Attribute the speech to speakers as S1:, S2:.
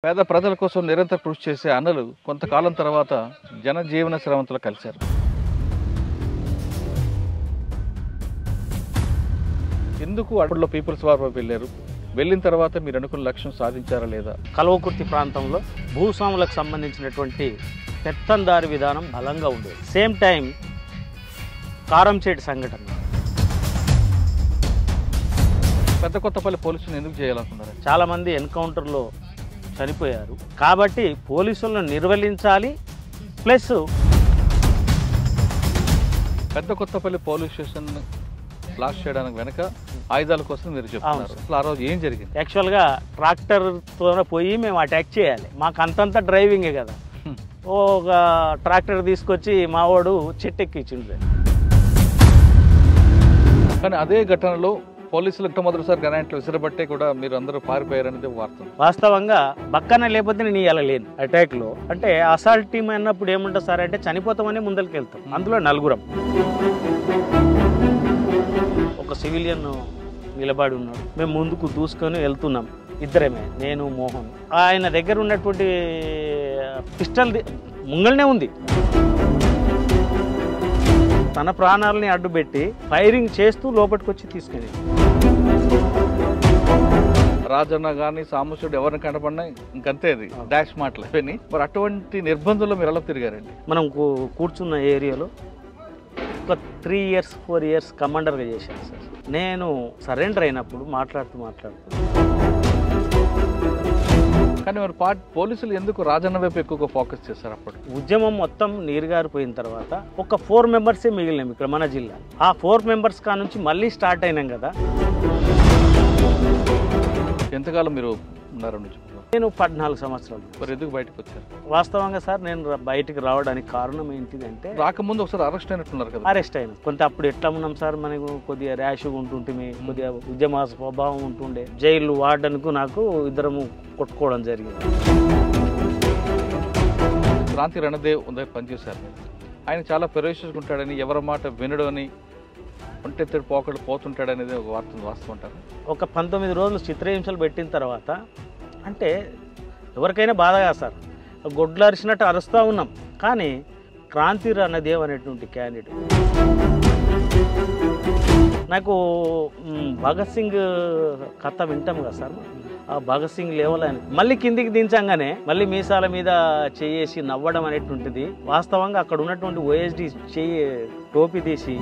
S1: పేద ప్రజల కోసం నిరంతర కృషి చేసే అన్నలు కొంతకాలం తర్వాత జనజీవన శ్రవంతులు కలిశారు. ఎందుకు అప్పట్లో పీపుల్స్ వార్ వెళ్ళారు? వెళ్ళిన తర్వాత మీరు అనుకున్న లక్ష్యం సాధించారా లేదా?
S2: కల్వకుర్తి ప్రాంతంలో భూస్వాములకు సంబంధించినటువంటి పెత్తందారి విధానం బలంగా ఉండేది. సేమ్ టైం కారంచేటి సంఘటన.
S1: పెద్ద కొత్తపల్లి పోలీసులు ఎందుకు చేయాలనుకున్నారు?
S2: చాలామంది ఎన్కౌంటర్లో చనిపోయారు కాబట్టి పోలీసులను నిర్వహించాలి. ప్లస్
S1: పెద్ద కొత్తపల్లి పోలీస్ స్టేషన్ బ్లాస్ట్ చేయడానికి వెనక ఆయుధాల కోసం మీరు చెప్తున్నారు. అసలు ఆ రోజు ఏం జరిగింది?
S2: యాక్చువల్గా ట్రాక్టర్తో పోయి మేము అటాక్ చేయాలి. మాకు అంతంతా డ్రైవింగే కదా. ఒక ట్రాక్టర్ తీసుకొచ్చి మావాడు చెట్టు ఎక్కించిండు.
S1: కానీ అదే ఘటనలో పోలీసులకు మొదటిసారి గ్రానైట్లు విసిరబట్టే కూడా మీరు అందరూ పారిపోయారనేది వార్త.
S2: వాస్తవంగా బక్కన లేకపోతే నేను ఇలా లేను అటాక్లో. అంటే అసాల్ట్ టీమ్ అన్నప్పుడు ఏముంటుంది సార్ అంటే చనిపోతామని ముందరికి వెళ్తాం. అందులో నలుగురం. ఒక సివిలియన్ నిలబడి ఉన్నాడు. మేము ముందుకు దూసుకొని వెళ్తున్నాం. ఇద్దరమే, నేను మోహన్. ఆయన దగ్గర ఉన్నటువంటి పిస్టల్ ముంగల్నే ఉంది. తన ప్రాణాలని అడ్డుపెట్టి ఫైరింగ్ చేస్తూ లోపలికి వచ్చి తీసుకెళ్ళి
S1: రాజన్న కానీ సాంబశివుడు ఎవరిని కనపడినా ఇంకంతే, అది డాష్ మాటలు. మరి అటువంటి నిర్బంధంలో మీరు ఎలా తిరిగారండి?
S2: మనం కూర్చున్న ఏరియాలో ఒక 3 years 4 years కమాండర్గా చేశాను సార్. నేను సరెండర్ అయినప్పుడు మాట్లాడుతూ
S1: కానీ మరి పోలీసులు ఎందుకు రాజన్న వైపు ఎక్కువగా ఫోకస్ చేశారు? అప్పుడు
S2: ఉద్యమం మొత్తం నీరుగారిపోయిన తర్వాత ఒక 4 members మిగిలినాం ఇక్కడ మన జిల్లా. ఆ 4 members కా నుంచి మళ్ళీ స్టార్ట్ అయినాం కదా.
S1: ఎంతకాలం మీరు ఉన్నారు?
S2: నేను 14 సంవత్సరాలు.
S1: మరి ఎందుకు బయటకు వచ్చారు?
S2: వాస్తవంగా సార్ నేను బయటికి రావడానికి కారణం ఏంటిదంటే,
S1: రాకముందు ఒకసారి అరెస్ట్ అయినట్టున్నారు కదా?
S2: అరెస్ట్ అయినా కొంత అప్పుడు ఎట్లా ఉన్నాం సార్, మనకు కొద్దిగా ర్యాష్గా ఉంటుంటే, కొద్దిగా ఉద్యమ స్వభావం ఉంటుండే. జైలు వార్డెన్కు నాకు ఇద్దరము కొట్టుకోవడం జరిగింది.
S1: క్రాంతి రణదేవ్ దగ్గర పనిచేశారు. ఆయన చాలా పెరోషియస్గా ఉంటాడని, ఎవరి మాట వినడు అని, ఒంటెత్తడి పోకడు పోతుంటాడనేది ఒక వార్త వాస్తవం అంటారు.
S2: ఒక 19 రోజులు చిత్రహింసలు పెట్టిన తర్వాత అంటే ఎవరికైనా బాధగా సార్, గొడ్లు అరిచినట్టు అరుస్తూ ఉన్నాం. కానీ క్రాంతి రణదేవ్ అనేటువంటి క్యాండిడేట్ నాకు భగత్ సింగ్ కథ వింటాం కదా సార్, ఆ భగత్ సింగ్ లెవెల్ అని మళ్ళీ కిందికి దించంగానే మళ్ళీ మీసాల మీద చేసి నవ్వడం అనేటువంటిది వాస్తవంగా అక్కడ ఉన్నటువంటి ఓఎస్డి టోపీ తీసి